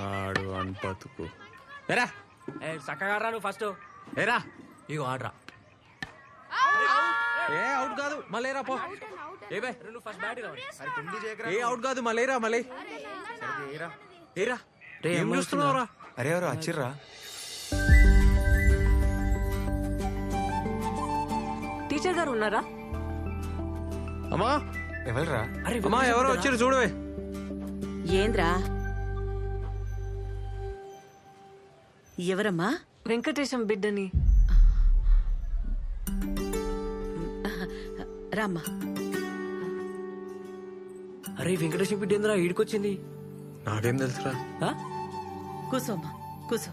ఆడు అన్పతుకు ఎరా చక్కగా రా నువ్వు ఫస్ట్. ఎరా ఇగో ఆడరా. ఏ అవుట్ కాదు మళ్ళీరా పో. ఏ బే నువ్వు ఫస్ట్ బ్యాట్ ఏ అవుట్ కాదు మళ్ళీరా మళ్ళీ ఏరా రే, ఏం అమ్మ చూస్తున్నావురా? అరే ఎవరు వచ్చిర్రా? టీచర్ గారు ఉన్నారా? అమ్మా ఎవరురా? అమ్మా ఎవరో వచ్చారు చూడవే. ఏంద్రా? ఎవరమ్మా? వెంకటేశం బిడ్డని. రామ్మా. అరే వెంకటేశ్వర బిడ్డ ఏంద్రా ఈడికొచ్చింది? నాకేం తెలుసురా? కూసోమ్మా కూసో.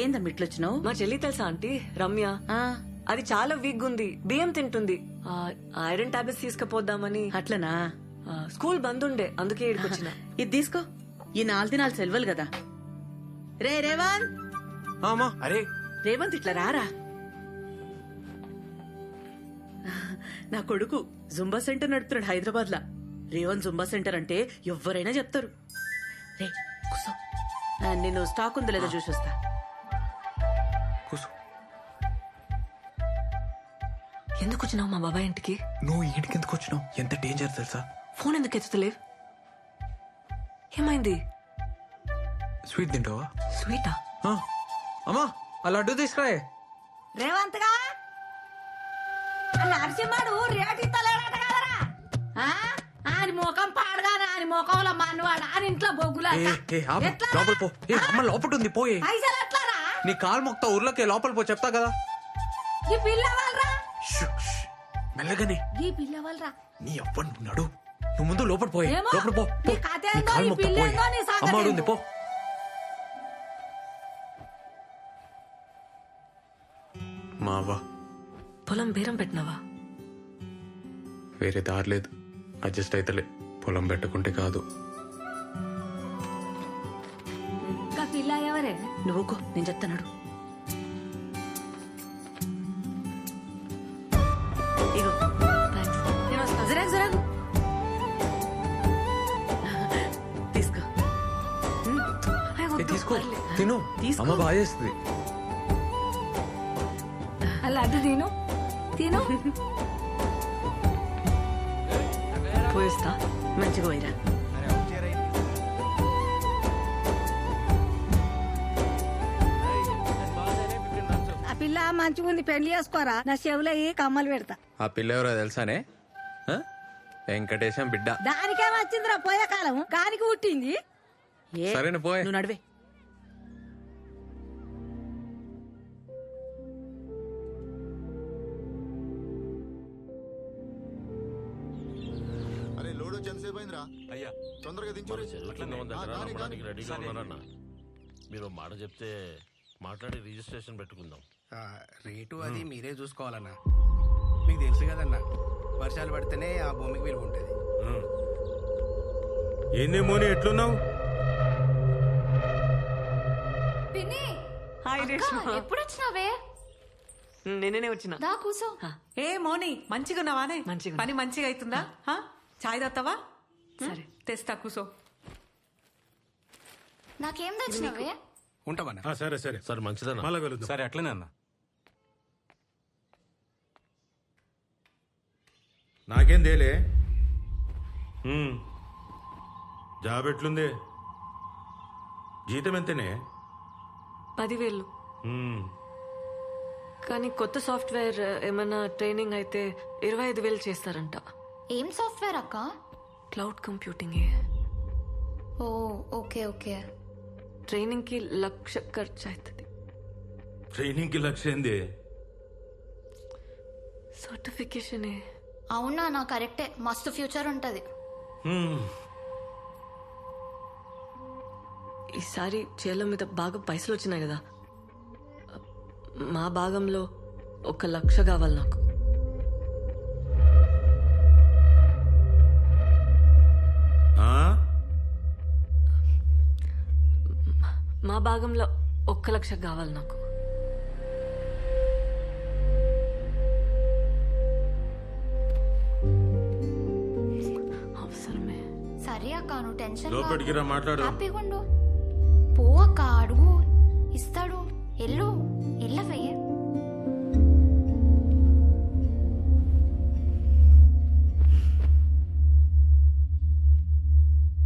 ఏందమ్మా ఇట్లొచ్చినావు? మా చెల్లి తెలుసా ఆంటీ రమ్య? అది చాలా వీక్ ఉంది, బియ్యం తింటుంది. ఐరన్ టాబ్లెట్స్ తీసుకుపోద్దామని. అట్లనా? స్కూల్ బంద్ ఉండే, అందుకే ఈడికొచ్చిన. ఇది తీసుకో. ఈ 4 దినాలు సెలవులు కదా. రే రేవంత్. అమ్మా అరే రేవంత్ ఇట్లా రారా. నా కొడుకు జుంబా సెంటర్ నడుపుతున్నాడు హైదరాబాద్ లా. రేవంత్ జుంబా సెంటర్ అంటే ఎవరైనా చెప్తారు. రే కూసో. నేను స్టాక్ ఉందో లేదో చూసి వస్తా. కూసు. ఎందుకు వచ్చినావు మా బాబాయ్ ఇంటికి? నువ్వు ఇంటికి ఎందుకు వచ్చినావు? ఎంత డేంజర్ తెలుసా? ఫోన్ ఎందుకు ఎత్తుతలేవు? ఏమైంది? స్వీట్ తింటావా? స్వీటా? అమ్మా ఆ లడ్డు తీసుకురాయే. రేవంత్ గా నరసింహడు రేటు ఇస్తలేడట కదరా. ఆయన ముఖం పాడగానే ఆయన ముఖంలో మనవాడు ఆయన ఇంట్లో బొగ్గులా లోపల పో. అమ్మ లోపల ఉంది పోయే. పైసలు ఎట్లారా? నీ కాలు మొక్తా ఊర్లోకి లోపల పో, చెప్తా కదా. ఈ పిల్ల వాళ్ళరా, మెల్లగానే. ఈ పిల్ల వాళ్ళరా. నీ అవ్వను నడు. నువ్వు ముందు లోపల పోయే. ఏమో, లోపల పో. నీ కథ నీ ఏందో, కాలు నీ మొక్తా పిల్ల పోయే. ఏందో, నీ సంగతి అమ్మాడు ఉంది ఏందో. పో. మావా పొలం బేరం పెట్టినావా? వేరే దారి లేదు. అడ్జస్ట్ అయితలే. పొలం పెట్టుకుంటే కాదు. ఇంకా పిల్ల ఎవరే? నువ్వుకో, నేను చెప్తాను. ఇగో థ్యాంక్స్. నేను వస్తా. జరాగు జరాగు. తీసుకో. అయ్య, వద్దు, తీసుకో పర్లేదు. తిను. తీసుకో. అమ్మ బాగా చేస్తుంది. అలా అటు తిను తిను. పోయిస్తా. మంచిగా పోయిరా. ఆ పిల్ల మంచిగా ఉంది, పెళ్లి చేసుకోరా. నా చెవులో ఈ కమ్మలు పెడతా. ఆ పిల్ల ఎవరో తెలుసానే? వెంకటేశం బిడ్డ. దానికేం వచ్చిందిరా పోయే కాలం, కానికి పుట్టింది. ఏ, సరేనా పోయే. నువ్వు నడివే. అరే లోడ్ వచ్చి ఎంతసేపు అయిందిరా? అయ్యా తొందరగా దించు. రెడీగా ఉన్నారన్న. మీరు మాట చెప్తే మాట్లాడి రిజిస్ట్రేషన్ పెట్టుకుందాం. రేటు అది మీరే చూసుకోవాలన్నా. మీకు తెలుసు కదన్నా, వర్షాలు పడితేనే ఆ భూమికి విలువ ఉంటుంది. ఏందేమోని ఎట్లున్నావు? హాయ్ రేష్మా. ఎప్పుడు వచ్చినావే? నేనే వచ్చిన. దా కూసో. ఏ మోని మంచిగా ఉన్నావానే? మంచిగా పని మంచిగా అవుతుందా? చాయ్ తాగుతావా? సరే తెస్తా కూసో. నాకేం తెచ్చినావే? ఉంటామన్నా. సరే సరే సార్ మంచిదన్న. మళ్ళా కలుద్దాం. సరే అట్లనే అన్న. నాకేం తేలే. జాబ్ ఎట్లుంది? జీతం ఎంతనే? 10,000. కానీ కొత్త సాఫ్ట్వేర్ ఏమైనా ట్రైనింగ్ అయితే 25,000 చేస్తారంట. ఏం సాఫ్ట్వేర్ అక్క? Cloud computing. ఓ ఓకే ఓకే. ట్రైనింగ్ కి 1,00,000 ఖర్చు అవుతుంది. ట్రైనింగ్ కి లక్ష్యం ఏంది? సర్టిఫికేషన్. అవునా? నా కరెక్టే, మస్తు ఫ్యూచర్ ఉంటది. ఈసారి చేల మీద బాగా పైసలు వచ్చినాయి కదా, మా భాగంలో 1,00,000 కావాలి నాకు. మా భాగంలో 1,00,000 కావాలి నాకు. అవసరమే. సరే అక్క, నువ్వు టెన్షన్ టెన్షన్ లోపలికి రా మాట్లాడు. హ్యాపీగా ఉండు. పో అక్క, అడుగు, ఇస్తాడు. ఎల్లు, ఎల్లవే.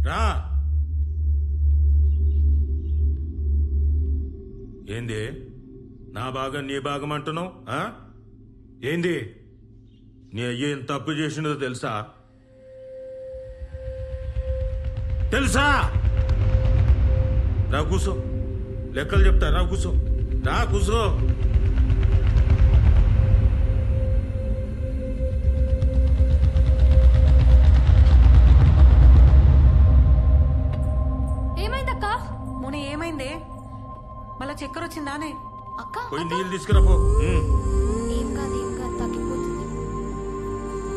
రా. ఏంది నా భాగం నీ భాగం అంటున్నావు? ఏంది నీ అయ్య ఏం తప్పు చేసినదో తెలుసా? రా కూసో, లెక్కలు చెప్తా. రా కూసో, రా కూసో. ఏమైందక్క? మోని ఏమైందే? మళ్ళా చక్కెర వచ్చిందానే? అక్క పోయి నీళ్ళు తీసుకురా పో. ఏం కాదు, ఏం కాదు, తగ్గిపోతుంది.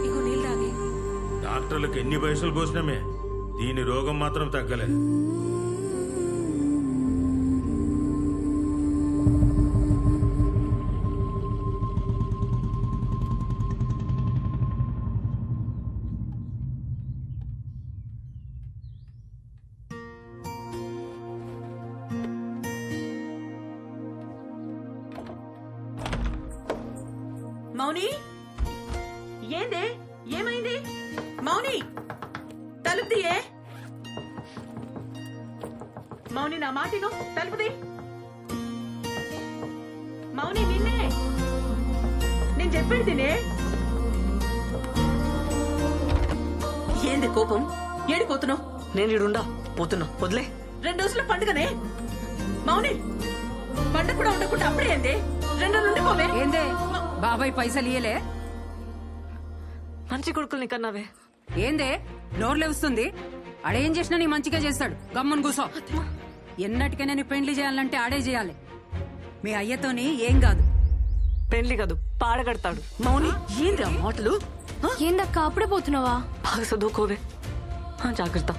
ఇగో నీళ్ళు తాగి. డాక్టర్లకు ఎన్ని పైసలు పోసినామే, దీని రోగం మాత్రం తగ్గలేదు. మౌని, ఏందే? ఏమైంది? మౌని, తలుపు తీయే. మౌని, నా మాటిను, తలుపు తీ. మౌని, నిన్నే నేను చెప్పేది తినే. ఏంది కోపం? ఏడిపోతున్నావు? నేను ఈడుండా పోతున్నా, వదిలే. 2 రోజుల పండుగనే మౌని. పండుగ కూడా ఉండకుండా అప్పుడే ఏంది? 2 రోజులు ఉండిపోవే. ఏందే బాబాయ్ పైసలు ఇయ్యలే? మంచి కొడుకుల్ని కన్నావే. ఏందే నోరు లేస్తుంది? ఆడేం చేసినా నీ మంచిగా చేస్తాడు. గమ్మున కూసో. ఎన్నటికైనా నీ పెండ్లి చేయాలంటే ఆడే చేయాలి. మీ అయ్యతోని ఏం కాదు. పెళ్లి కాదు, పాడగడతాడు. మౌని, ఏంది ఆ మాటలు? ఏందక్క, అప్పుడే పోతున్నావా? బాగా చదువుకోవే. జాగ్రత్త.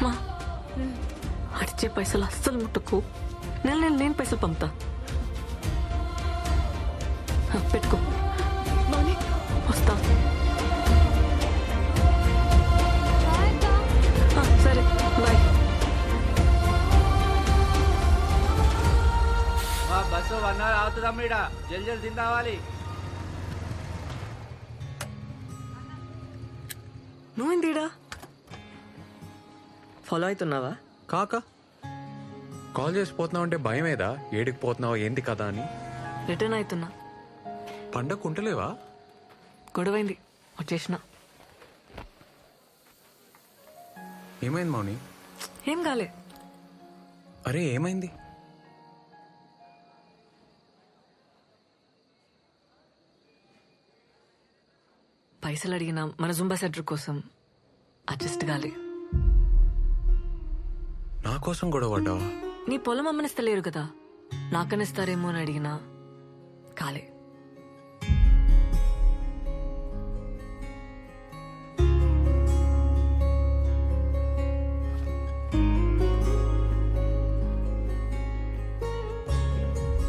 మా అడిచే పైసలు అస్సలు ముట్టుకు. నెల నెల నేను పైసలు పంపుతా. పెట్టుకో. మౌని, వస్తా. సరే, బాయ్. బస్సు 1 అవర్ అవుతుందమ్మా. జల్ జల్ తిందావాలి. నువ్వేందీడా ఫాలో అవుతున్నావా? కాక కాల్ చేసి పోతున్నావు అంటే భయమేదా? ఏడికి పోతున్నావు ఏంది కదా అని. రిటర్న్ అవుతున్నా. పండగ కుంటలేవా? గొడవైంది, వచ్చేసిన. ఏమైంది మౌని? ఏం కాలే. అరే ఏమైంది? పైసలు అడిగిన మన జుంబా సెంటర్ కోసం అడ్జస్ట్ కాలే. నా కోసం గొడవ పడ్డావా? నీ పొలం అమ్మనిస్తలేరు కదా, నాకనిస్తారేమో అని అడిగినా కాలే.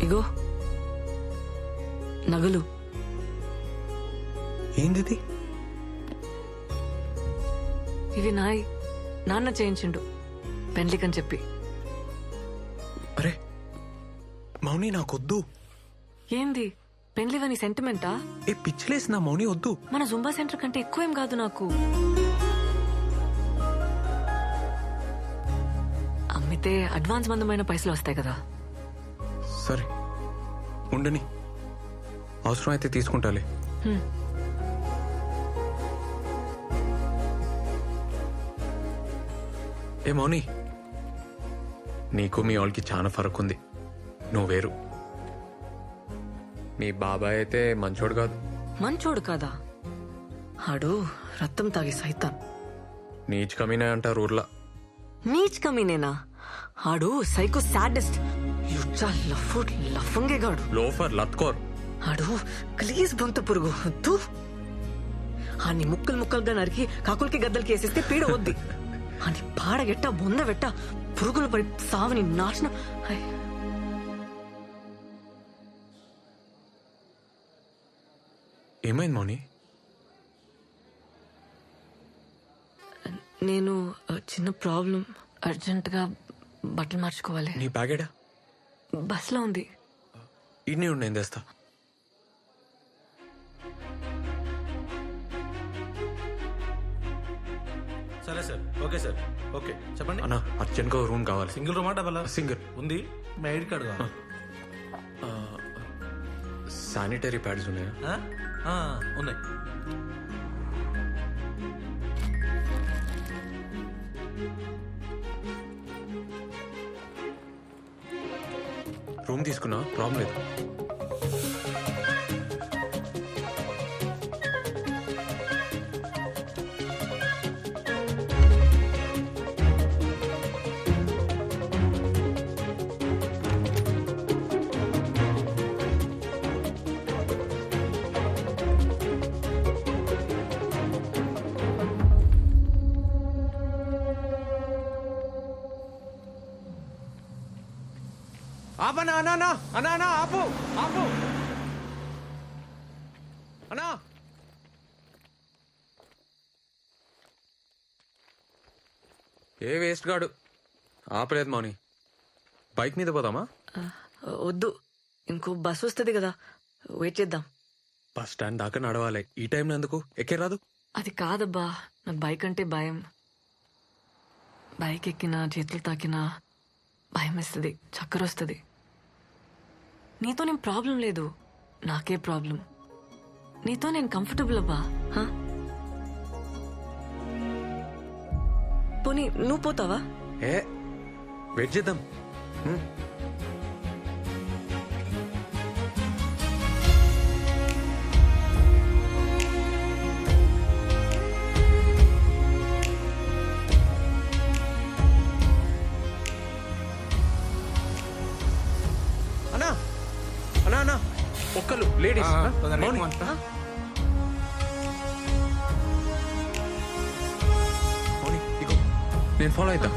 ఇగో నగలు. ఏంది? ఇవి నాయి, నాన్న చేయించిండు పెండ్లికని చెప్పి. అరే మౌని నాకొద్దు. ఏంది పెండ్లివని సెంటిమెంటా? ఏ పిచ్చిలేసి నా మౌని వద్దు. మన జుంబా సెంటర్ కంటే ఎక్కువేం కాదు నాకు. అమ్మితే అడ్వాన్స్ మందమైన పైసలు వస్తాయి కదా. సరే ఉండని, అవసరం అయితే తీసుకుంటాలే. ఏ మౌని, నీకు మీ వాళ్ళకి చాలా ఫరక్ ఉంది. నువ్వు వేరు. మీ బాబాయ్ అయితే మంచోడు కాదు. మంచోడు కాదా? ఆడు రక్తం తాగి సైతాన్. నీచ్ కమీనే అంటారు ఊర్లా. నీచ్ కమీనేనా? ఆడు సైకో సాడెస్ట్, యుచ్చా లఫంగేగాడు. లోఫర్ లత్కోర్. ఆడు ప్లీజ్ బొంత పురుగు వద్దు. ఆని ముక్కలు ముక్కలుగా నరికి కాకులకి గద్దలకి వేసేస్తే పీడ వద్ది. అని పాడగెట్ట బొందవెట్ట పురుగులు పడి సావని నాశనం. ఏమైంది మౌని? నేను చిన్న ప్రాబ్లం, అర్జెంటుగా బట్టలు మార్చుకోవాలి. నీ బ్యాగేడా? బస్లో ఉంది. ఇన్ని ఉన్నాయి, నేను తెస్తా. సరే సార్, ఓకే సార్, ఓకే చెప్పండి. అన్నా అర్జెంట్గా రూమ్ కావాలి. సింగిల్ రూమా డబల్? సింగిల్. ఉంది. మీ ఐడి కార్డు కావాలి. శానిటరీ ప్యాడ్స్ ఉన్నాయా? ఉన్నాయి. రూమ్ తీసుకున్నా, ప్రాబ్లం లేదు. ఆపనా అన్నా అన్నా అన్నా అన్నా ఆపు ఆపు అన్నా. ఏ వేస్ట్ గాడు ఆపలేదు మౌని. బైక్ మీద పోదామా? వద్దు, ఇంకో బస్ వస్తుంది కదా, వెయిట్ చేద్దాం. బస్ స్టాండ్ దాకా నడవాలి. ఈ టైంలో ఎందుకు? ఎక్కే రాదు? అది కాదబ్బా, నాకు బైక్ అంటే భయం. బైక్ ఎక్కినా చేతులు తాకినా భయం వేస్తుంది, చక్కర వస్తుంది. నీతో నేను ప్రాబ్లం లేదు, నాకే ప్రాబ్లం. నీతో నేను కంఫర్టబుల్ అబ్బా. పోనీ నువ్వు పోతావా? ఏ వెయిట్ చేద్దాం. అన్నా అన్నా అన్నా ఒక్కలు లేడీస్. మౌని మౌని ఇగో, నేను ఫాలో అవుతా.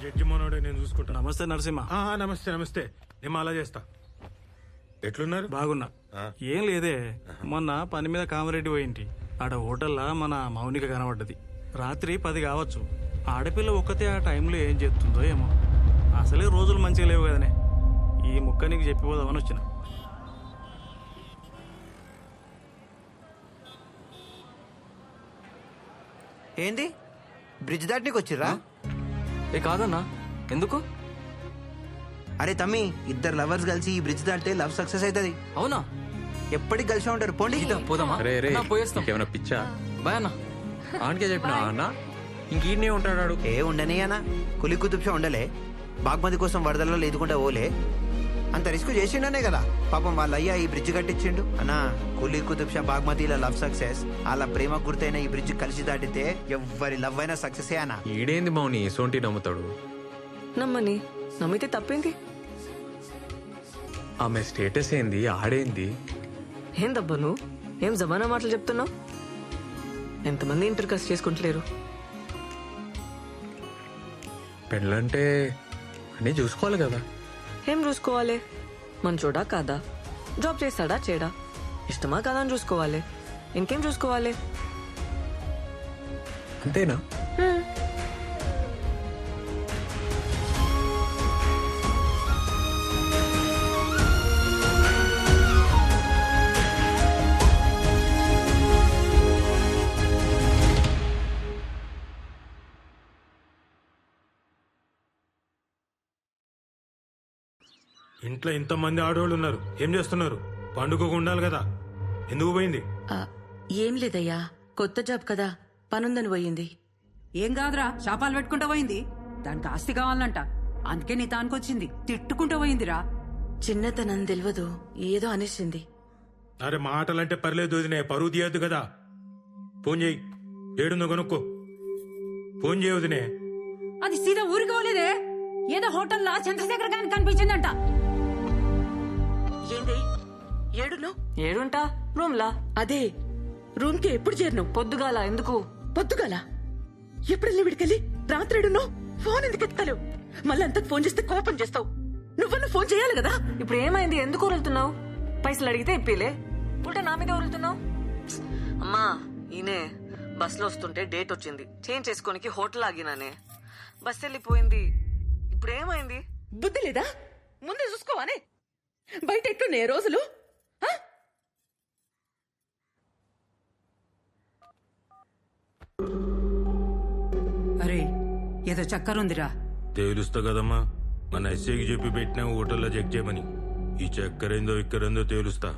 జడ్జి మనోడే, నేను చూసుకుంటా. నమస్తే నరసింహ. నమస్తే నమస్తే. నేను అలా చేస్తా. ఎట్లున్నారు? బాగున్నా. ఏం లేదే, మొన్న పని మీద కామారెడ్డి పోయింటి. ఆడ హోటల్లా మన మౌనిక కనబడ్డది. రాత్రి 10 కావచ్చు. ఆడపిల్ల ఒక్కతే ఆ టైంలో ఏం చేస్తుందో ఏమో. అసలే రోజులు మంచిగా లేవు కదనే, ఈ ముక్క నీకు చెప్పిపోదామని వచ్చిన. ఏంది బ్రిడ్జ్ దాటనీకి వచ్చిర్రా? ఏ కాదన్నా, ఎందుకు? అరే తమ్మి, ఇద్దరు లవర్స్ కలిసి ఈ బ్రిడ్జ్ దాటితే లవ్ సక్సెస్ అవుతుంది. అవునా? ఎప్పటికి కలిసి ఉంటారు. పోండి. పోదామా? రే రే, పోయేస్తాం. ఏమైనా పిచ్చా? బాయ్ అన్న. ఆనకే చెప్పినా అన్న, ఇంకీడనే ఉంటాడు. ఏ ఉండని అన్న, కులి కుతుబ్షా ఉండలే. బాగ్మతి కోసం వరదల్లో లేదుకుంటా ఓలే. అంత రిస్క్ చేసిండనే కదా పాపం వాళ్ళ అయ్యా ఈ బ్రిడ్జ్ కట్టించిండు. అన్నా, కులి కుతుబ్షా బాగ్మతిల లవ్ సక్సెస్, వాళ్ళ ప్రేమ గుర్తైన ఈ బ్రిడ్జ్ కలిసి దాటితే ఎవ్వరి లవ్ అయినా సక్సెస్ అన్నా. ఈడేంది మౌని సోంటి నమ్ముతాడు? నమ్మని, నమ్మితే తప్పేంది? ఆమె స్టేటస్ ఏంది, ఆడేంది? ఏందబ్బా నువ్వు ఏం జమానా మాటలు చెప్తున్నావు? ఎంతమంది ఇంటర్ కాస్ట్ చేసుకుంటలేరు? పెళ్ళంటే అన్నీ చూసుకోవాలి కదా. ఏం చూసుకోవాలి? మంచోడా కాదా, జాబ్ చేస్తాడా చేయడా, ఇష్టమా కాదా అని చూసుకోవాలి. ఇంకేం చూసుకోవాలి? అంతేనా? ఇంట్లో ఇంతమంది ఆడవాళ్ళు ఉన్నారు, ఏం చేస్తున్నారు? పండుగకు ఉండాలి కదా, ఎందుకు పోయింది? ఏం లేదయ్యా, కొత్త జాబ్ కదా, పనుందని పోయింది. ఏం కాదురా, శాపాలు పెట్టుకుంటూ పోయింది. దానికి ఆస్తి కావాలంట, అందుకే నీ తానుకొచ్చింది. తిట్టుకుంటూ పోయిందిరా. చిన్నతనం తెలియదు, ఏదో అనేసింది. అరే మాటలంటే పర్లేదు వదినే, పరువు తీయద్దు కదా. ఫోన్ చేయి, ఏడుందో కనుక్కో. ఫోన్ చేయ వదినే. అది సీదా ఊరికి పోలేదే, ఏదో హోటల్లో చంద్రశేఖర్ గారికి కనిపించిందంట. ఏంది ఏడును? ఏడుంటా రూమ్లా. అదే రూమ్ కి ఎప్పుడు చేరినావు? పొద్దుగాల. ఎందుకు? పొద్దుగాల ఎప్పుడెళ్ళి విడికెళ్ళి రాత్రి ఏడున్నావు? ఫోన్ ఎందుకు ఎత్తావు? మళ్ళీ అంతకు ఫోన్ చేస్తే కోపం చేస్తావు. నువ్వన్నా ఫోన్ చేయాలి కదా. ఇప్పుడు ఏమైంది? ఎందుకు ఊరులుతున్నావు? పైసలు అడిగితే ఇప్పిలే, ఉల్టా నా మీద ఊరులుతున్నావు. అమ్మా ఈయనే బస్ లో వస్తుంటే డేట్ వచ్చింది, చేంజ్ చేసుకోనికి హోటల్ ఆగినానే, బస్ వెళ్ళిపోయింది. ఇప్పుడు ఏమైంది? బుద్ధి లేదా? ముందే చూసుకోవానే. బయట ఎట్లున్నాయి రోజులు? ఆ? అరే ఏదో చక్కరుందిరా. తేలుస్తా కదమ్మా, మన ఎస్ఐకి చెప్పి పెట్టినా హోటల్లో చెక్ చేయమని. ఈ చక్కరేందో ఇక్కరేందో తేలుస్తా.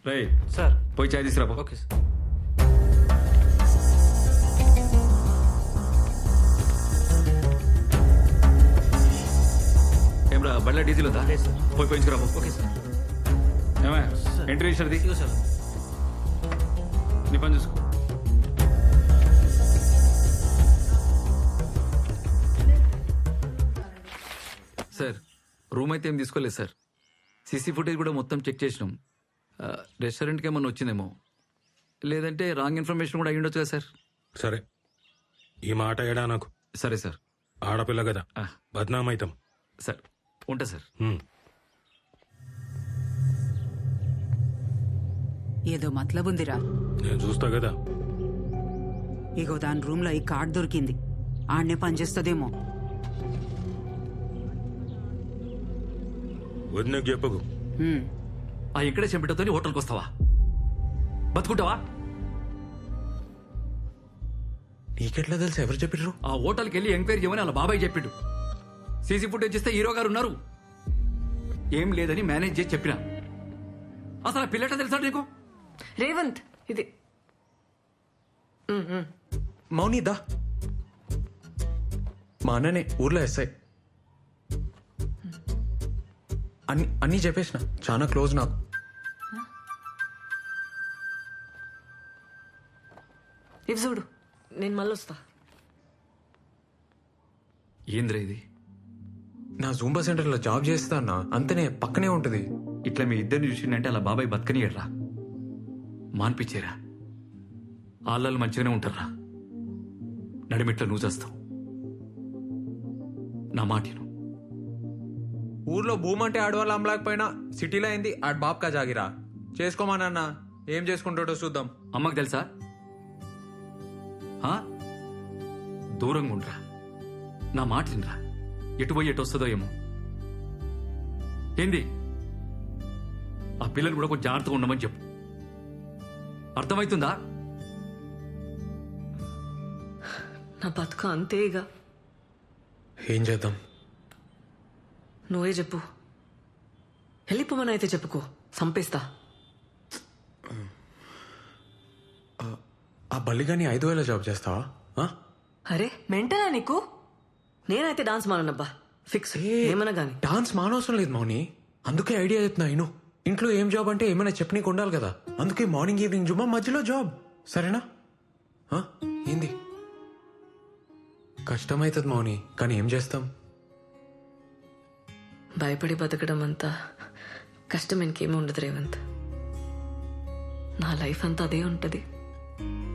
Right sir. పోయి చాయ్ తీసుకురా. Okay sir. ఏమరా బండ్ల డీజిల్ ఉందా? పోయి పోయించుకురా. Okay sir. ఏమా ఎంట్రీ ఇచ్చినది? సార్. నీ పని చూసుకో. సార్ రూమ్ అయితే ఏం తీసుకోలేదు సార్. సీసీ ఫుటేజ్ కూడా మొత్తం చెక్ చేసినాం. రెస్టారెంట్కి ఏమన్నా వచ్చిందేమో, లేదంటే రాంగ్ ఇన్ఫర్మేషన్ కూడా అయ్యి ఉండొచ్చు కదా సార్. సరే, ఈ మాట ఏడా నాకు. సరే సార్. ఆడపిల్ల కదా, బద్నామైతాం. సార్ ఉంటా సార్. ఏదో మతలబుందిరా. నేను చూస్తా కదా. ఇగో దాని రూమ్ లో ఈ కార్డ్ దొరికింది, ఆడనే పనిచేస్తుందేమో. వదినకు చెప్పకు. ఆ ఇక్కడే చెంపిటతో హోటల్కి వస్తావా? బతుకుంటావా? నీకెట్లా తెలుసు? ఎవరు చెప్పిర్రు? ఆ హోటల్కి వెళ్ళి ఎంక్వైరీ చేయమని అలా బాబాయ్ చెప్పిండు. సీసీ ఫుటేజ్ ఇస్తే హీరో గారు ఉన్నారు, ఏం లేదని మేనేజ్ చేసి చెప్పిన. అసలు ఆ పిల్లట తెలుసా నీకు? రేవంత్ ఇది మౌని దా. మా అన్ననే ఊర్లో ఎస్ఐ. అన్నీ చెప్పేసిన, చాలా క్లోజ్ నాకు. ఇవి చూడు, నేను మళ్ళీ వస్తా. ఏంద్రా ఇది? నా జూంబా సెంటర్లో జాబ్ చేస్తా అన్న, అంతనే పక్కనే ఉంటది. ఇట్లా మీ ఇద్దరిని చూసిందంటే అలా బాబాయ్ బతకనియడ్రా, మాన్పించేరా. ఆళ్ళు మంచిగానే ఉంటారా. నడిమిట్ల నువ్వు చేస్తావు. నా మాటను. ఊర్లో భూమి అంటే ఆడవాళ్ళు అమ్మలేకపోయినా సిటీలో అయింది ఆడ బాబ్కా జాగిరా. చేసుకోమానన్నా, ఏం చేసుకుంటాడో చూద్దాం. అమ్మకు తెలుసా? దూరంగా ఉండరా, నా మాట తినరా. ఎటు పోయి ఎటు వస్తుందో ఏమో. ఏంది? ఆ పిల్లలు కూడా కొంచెం జాగ్రత్తగా ఉండమని చెప్పు. అర్థమవుతుందా? నా బతుక అంతేగా. ఏం చేద్దాం? నువ్వే చెప్పు. వెళ్ళిపోమని అయితే చెప్పుకో, సంపేస్తా. ఆ బల్లిగాని 5,000 జాబ్ చేస్తావా? అరే మెంటనా నీకు? నేనైతే డాన్స్ మానబ్బా, ఫిక్స్. ఏమన్నా గానీ డాన్స్ మానవసరం లేదు మౌని, అందుకే ఐడియా చెప్తున్నా. ఇను ఇంట్లో ఏం జాబ్ అంటే ఏమైనా చెప్పనీకి ఉండాలి కదా, అందుకే మార్నింగ్ ఈవినింగ్ జుమ్మా, మధ్యలో జాబ్. సరేనా? ఏంది? కష్టమవుతుంది మౌని, కానీ ఏం చేస్తాం? భయపడి బతకడం అంతా కష్టం ఇంకేమీ ఉండదు రేవంత్. నా లైఫ్ అంతా అదే ఉంటది,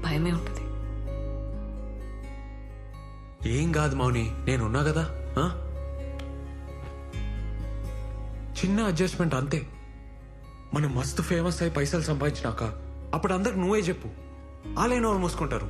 భయమే ఉంటది. ఏం కాదు మౌని, నేనున్నా కదా. చిన్న అడ్జస్ట్మెంట్ అంతే. మనం మస్తు ఫేమస్ అయి పైసలు సంపాదించినాక అప్పుడు అందరికి నువ్వే చెప్పు, ఆలైన వాళ్ళు మూసుకుంటారు.